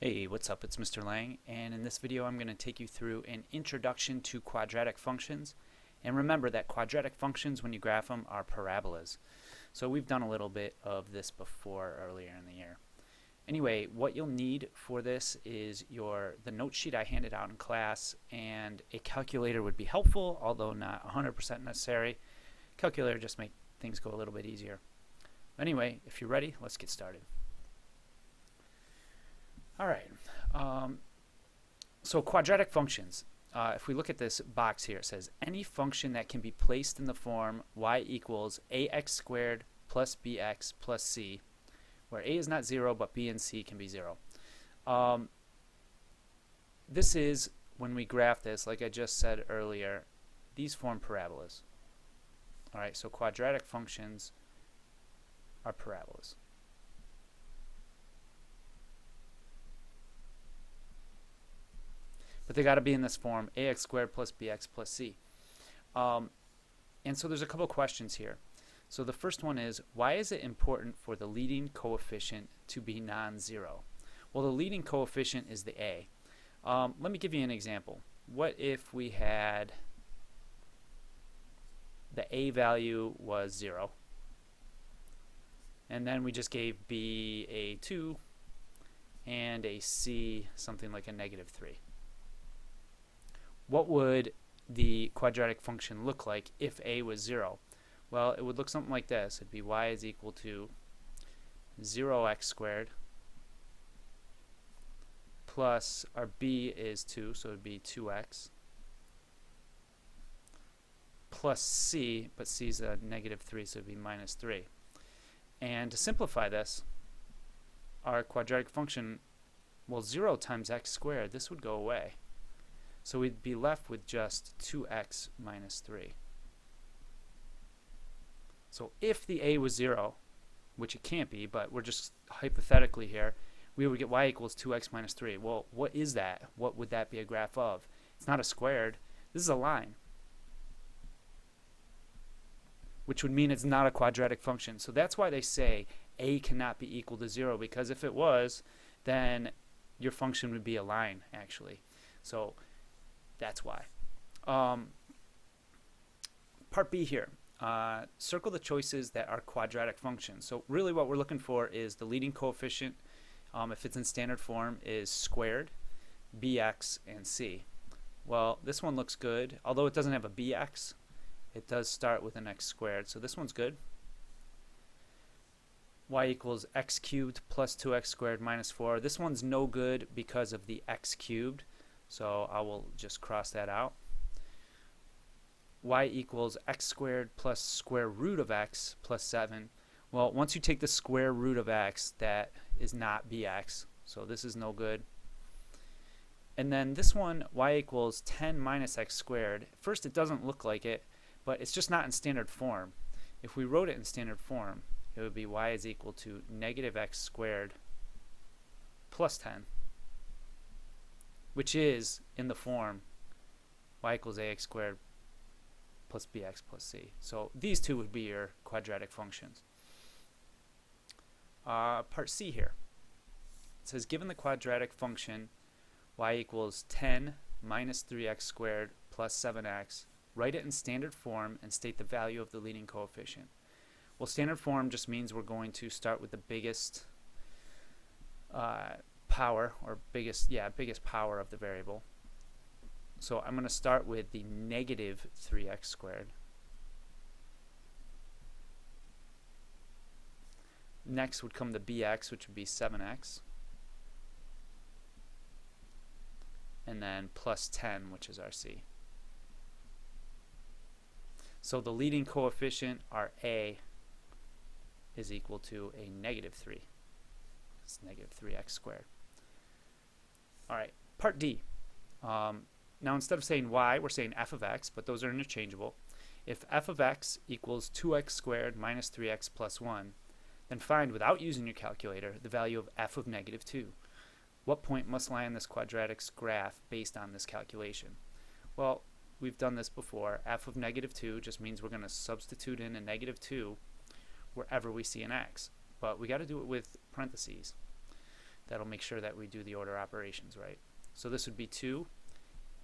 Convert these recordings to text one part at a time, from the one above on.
Hey, what's up? It's Mr. Lang, and in this video I'm going to take you through an introduction to quadratic functions. And remember that quadratic functions, when you graph them, are parabolas. So we've done a little bit of this before earlier in the year. Anyway, what you'll need for this is the note sheet I handed out in class, and a calculator would be helpful, although not 100% necessary. Calculator just make things go a little bit easier. Anyway, if you're ready, let's get started. All right, so quadratic functions. If we look at this box here, it says any function that can be placed in the form y equals ax squared plus bx plus c, where a is not 0, but b and c can be 0. This is, when we graph this, like I just said earlier, these form parabolas. All right, so quadratic functions are parabolas. But they got to be in this form, ax squared plus bx plus c. And so there's a couple questions here. So the first one is, why is it important for the leading coefficient to be non-zero? Well, the leading coefficient is the a. Let me give you an example. What if we had the a value was 0, and then we just gave b a 2 and a c something like a -3? What would the quadratic function look like if a was 0? Well, it would look something like this. It'd be y is equal to 0x squared plus our b is 2, so it would be 2x, plus c, but c is a -3, so it would be -3. And to simplify this, our quadratic function, well, 0 times x squared, this would go away. So we'd be left with just 2x minus 3. So if the a was 0, which it can't be, but we're just hypothetically here, we would get y equals 2x minus 3. Well, what is that? What would that be a graph of? It's not a squared. This is a line, which would mean it's not a quadratic function. So that's why they say a cannot be equal to 0, because if it was, then your function would be a line, actually. So that's why. Part B here. Circle the choices that are quadratic functions. So really what we're looking for is the leading coefficient, if it's in standard form, is squared, bx, and c. Well, this one looks good. Although it doesn't have a bx, it does start with an x squared. So this one's good. Y equals x cubed plus 2x squared minus 4. This one's no good because of the x cubed. So I will just cross that out. Y equals x squared plus square root of x plus 7. Well, once you take the square root of x, that is not bx. So this is no good. And then this one, y equals 10 minus x squared. First, it doesn't look like it, but it's just not in standard form. If we wrote it in standard form, it would be y is equal to -x squared plus 10. Which is in the form y equals ax squared plus bx plus c. So these two would be your quadratic functions. Part C here. It says, given the quadratic function y equals 10 minus 3x squared plus 7x, write it in standard form and state the value of the leading coefficient. Well, standard form just means we're going to start with the biggest power, or biggest power of the variable. So I'm going to start with the -3x squared. Next would come the bx, which would be 7x. And then plus 10, which is our c. So the leading coefficient, our a, is equal to a -3. It's -3x squared. All right, part D. Now instead of saying y, we're saying f of x, but those are interchangeable. If f of x equals 2x squared minus 3x plus 1, then find, without using your calculator, the value of f of -2. What point must lie on this quadratic's graph based on this calculation? Well, we've done this before. F of -2 just means we're going to substitute in a -2 wherever we see an x. But we got to do it with parentheses. That'll make sure that we do the order operations right. So this would be 2,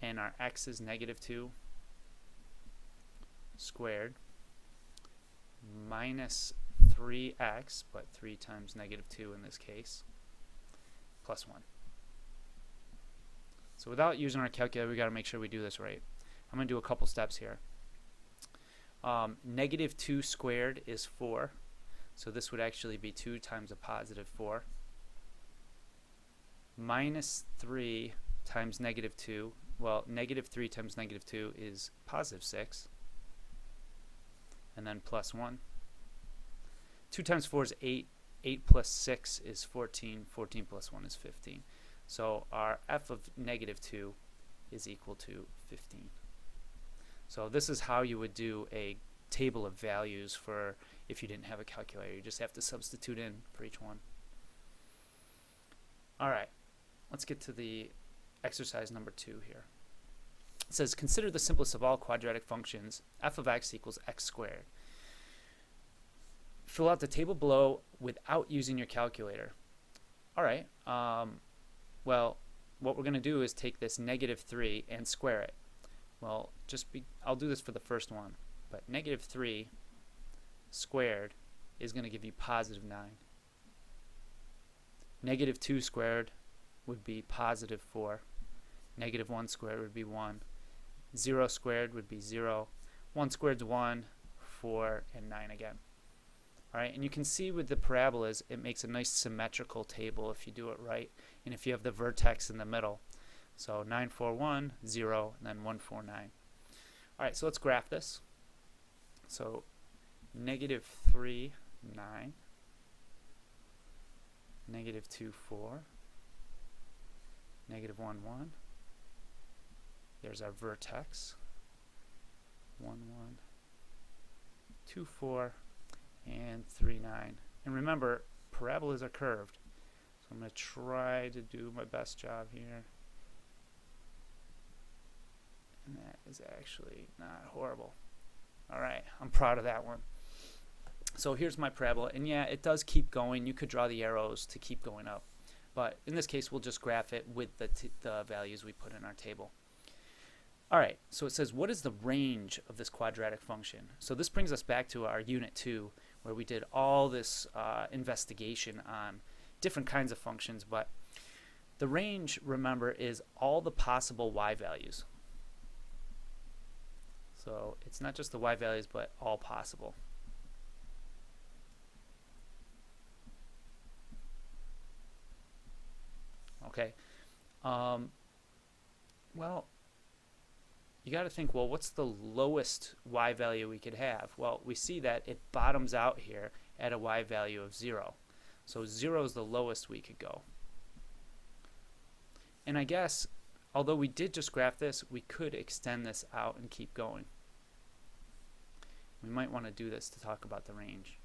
and our x is negative 2 squared minus 3x, but 3 times negative 2 in this case, plus 1. So without using our calculator, we got to make sure we do this right. I'm going to do a couple steps here. Negative 2 squared is 4, so this would actually be 2 times a positive 4. Minus 3 times negative 2, well, negative 3 times negative 2 is positive 6, and then plus 1. 2 times 4 is 8, 8 plus 6 is 14, 14 plus 1 is 15. So our f of negative 2 is equal to 15. So this is how you would do a table of values for if you didn't have a calculator. You just have to substitute in for each one. Alright, let's get to the exercise number 2 here. It says, consider the simplest of all quadratic functions, f of x equals x squared. Fill out the table below without using your calculator. Alright, well, what we're going to do is take this negative 3 and square it. Well, I'll do this for the first one, but negative 3 squared is going to give you positive 9. Negative 2 squared would be positive 4. Negative 1 squared would be 1. 0 squared would be 0. 1 squared is 1, 4, and 9 again. Alright, and you can see with the parabolas, it makes a nice symmetrical table if you do it right, and if you have the vertex in the middle. So 9, 4, 1, 0, and then 1, 4, 9. Alright, so let's graph this. So negative 3, 9. Negative 2, 4. Negative 1, 1. There's our vertex. 1, 1. 2, 4. And 3, 9. And remember, parabolas are curved. So I'm going to try to do my best job here. And that is actually not horrible. Alright, I'm proud of that one. So here's my parabola. And yeah, it does keep going. You could draw the arrows to keep going up. But in this case, we'll just graph it with the values we put in our table. Alright, so it says, what is the range of this quadratic function? So this brings us back to our Unit 2, where we did all this investigation on different kinds of functions, but the range, remember, is all the possible y values. So it's not just the y values, but all possible. Okay. Well, you got to think, well, what's the lowest y value we could have? Well, we see that it bottoms out here at a y value of 0. So 0 is the lowest we could go. And I guess, although we did just graph this, we could extend this out and keep going. We might want to do this to talk about the range.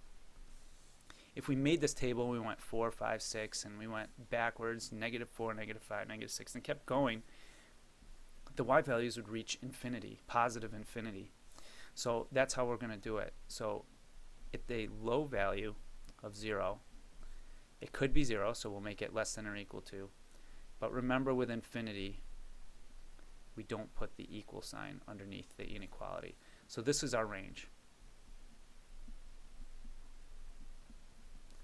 If we made this table, we went 4, 5, 6, and we went backwards, negative 4, negative 5, negative 6, and kept going, the y values would reach infinity, positive infinity. So that's how we're going to do it. So at a low value of 0, it could be 0, so we'll make it less than or equal to. But remember, with infinity, we don't put the equal sign underneath the inequality. So this is our range.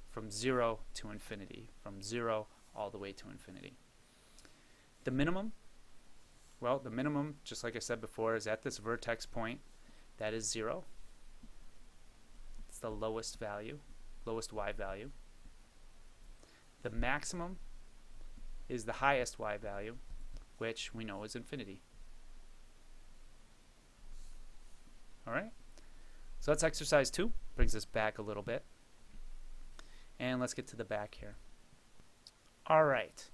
From 0 to infinity. From 0 all the way to infinity. The minimum, well, the minimum, just like I said before, is at this vertex point. That is 0. It's the lowest value, lowest y value. The maximum is the highest y value, which we know is infinity. Alright? So that's exercise 2. Brings us back a little bit. And let's get to the back here. Alright.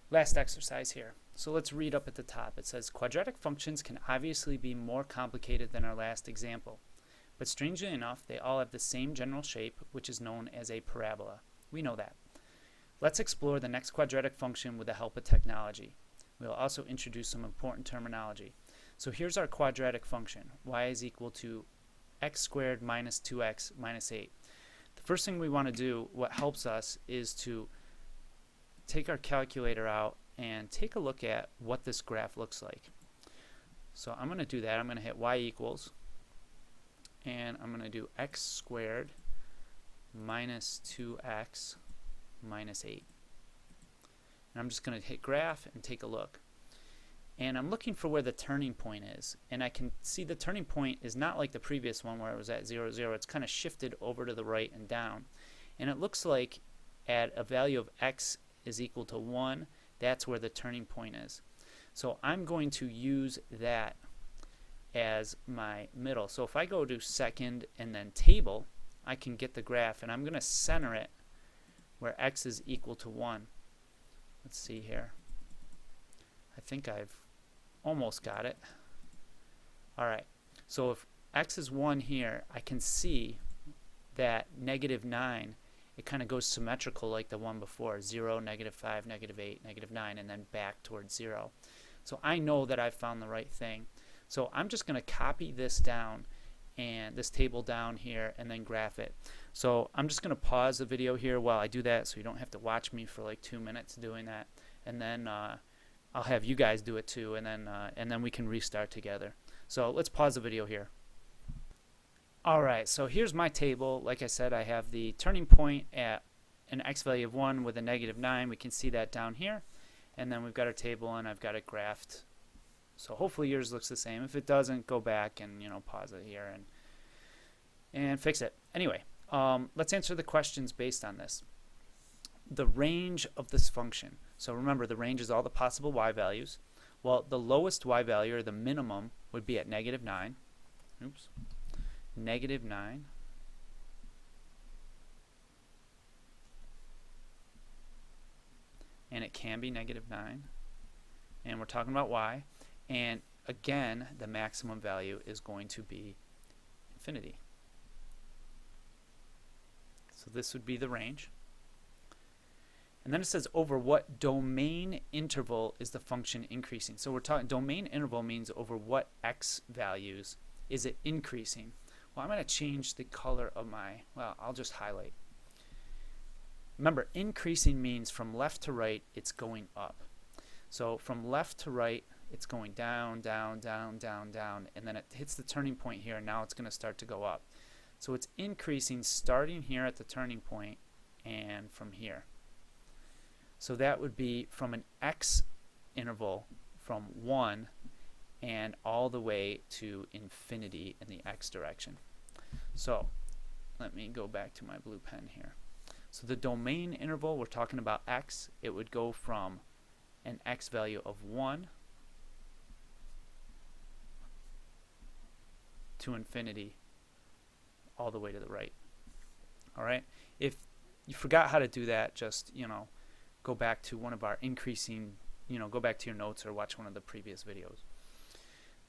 Last exercise here. So let's read up at the top. It says, quadratic functions can obviously be more complicated than our last example. But strangely enough, they all have the same general shape, which is known as a parabola. We know that. Let's explore the next quadratic function with the help of technology. We'll also introduce some important terminology. So here's our quadratic function. Y is equal to x squared minus 2x minus 8. The first thing we want to do, what helps us, is to take our calculator out and take a look at what this graph looks like. So I'm going to do that. I'm going to hit y equals, and I'm going to do x squared minus 2x minus 8. And I'm just going to hit graph and take a look. And I'm looking for where the turning point is. And I can see the turning point is not like the previous one where it was at 0, 0. It's kind of shifted over to the right and down. And it looks like at a value of x is equal to 1, that's where the turning point is. So I'm going to use that as my middle. So if I go to second and then table, I can get the graph, and I'm going to center it where x is equal to 1. Let's see here. I think I've almost got it. Alright, so if x is 1 here, I can see that negative 9, it kind of goes symmetrical like the one before, 0, negative 5, negative 8, negative 9, and then back towards 0. So I know that I've found the right thing. So I'm just going to copy this down, and this table down here, and then graph it. So I'm just going to pause the video here while I do that so you don't have to watch me for like 2 minutes doing that, and then I'll have you guys do it too, and then we can restart together. So let's pause the video here. Alright, so here's my table. Like I said, I have the turning point at an x value of 1 with a negative 9. We can see that down here. And then we've got our table, and I've got it graphed. So hopefully yours looks the same. If it doesn't, go back and pause it here and fix it. Anyway, let's answer the questions based on this. The range of this function. So remember, the range is all the possible y values. Well, the lowest y value, or the minimum, would be at negative 9. Oops. Negative 9. And it can be negative 9. And we're talking about y. And again, the maximum value is going to be infinity. So this would be the range. And then it says over what domain interval is the function increasing. So we're talking domain interval means over what x values is it increasing. Well, I'm going to change the color of my, well, I'll just highlight. Remember, increasing means from left to right, it's going up. So from left to right, it's going down, down, down, down, down, and then it hits the turning point here, and now it's going to start to go up. So it's increasing starting here at the turning point and from here. So that would be from an x interval from 1 and all the way to infinity in the x direction. So let me go back to my blue pen here. So the domain interval, we're talking about x. It would go from an x value of 1 to infinity all the way to the right. Alright? If you forgot how to do that, just, go back to one of our increasing, go back to your notes or watch one of the previous videos.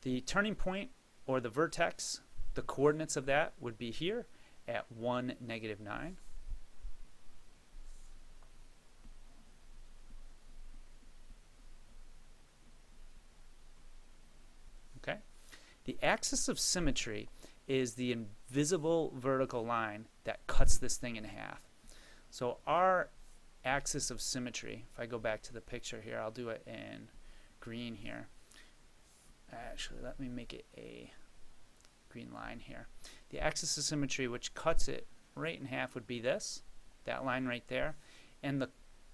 The turning point, or the vertex, the coordinates of that would be here at 1, negative 9. Okay? The axis of symmetry is the invisible vertical line that cuts this thing in half. So our axis of symmetry, if I go back to the picture here, I'll do it in green here. Actually, let me make it a green line here. The axis of symmetry, which cuts it right in half, would be this, that line right there. And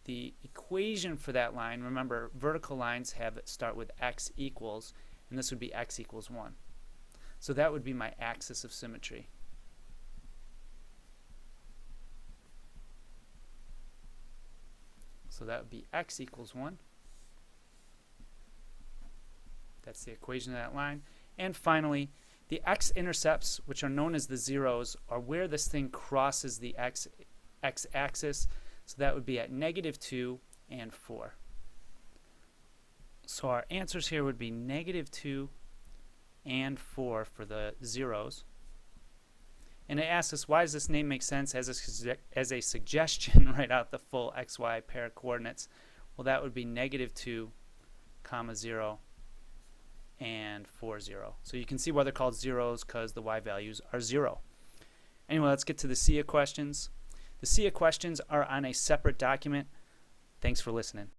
the equation for that line, remember, vertical lines start with x equals, and this would be x equals 1. So that would be my axis of symmetry. So that would be x equals 1. That's the equation of that line. And finally, the x-intercepts, which are known as the zeros, are where this thing crosses the x-axis. So that would be at negative 2 and 4. So our answers here would be negative 2 and 4 for the zeros. And it asks us, why does this name make sense as a suggestion write out the full xy pair of coordinates? Well, that would be negative 2, comma 0, and 4, 0. So you can see why they're called zeros, because the y values are 0. Anyway, let's get to the SIA questions. The SIA questions are on a separate document. Thanks for listening.